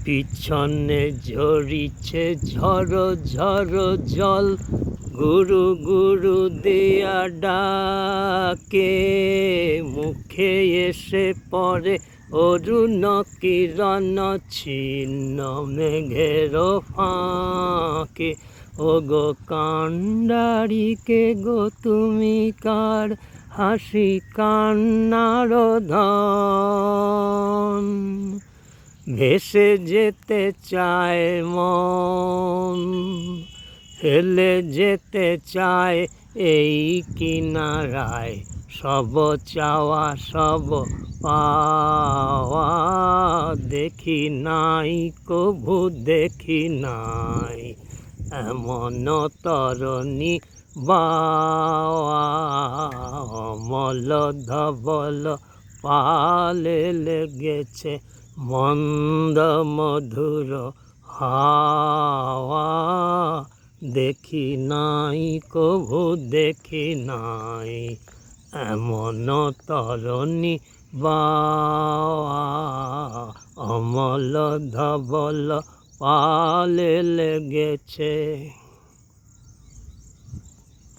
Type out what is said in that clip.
পিছনে ঝরিছে ঝড়ো ঝড়ো জল, গুরু গুরু দিয়া ডাকে। মুখে এসে পড়ে অরুণ কিরণ, ছিন্ন মেঘের ফাঁকে। ও গো কান্ডারি কে গো তুমি কার, হাসি কান্নার ধন। ভেসে যেতে চায় মন, হেলে যেতে চায় এই কিনারায়। সব চাওয়া সব পাওয়া, দেখি নাই কভু দেখি নাই এমন তরণী বাওয়া। অমল ধবল পালে লেগেছে মন্দ মধুর হাওয়া, দেখি নাই কভু দেখি নাই এমন তরণী বাওয়া। অমল ধবল পালে লেগেছে।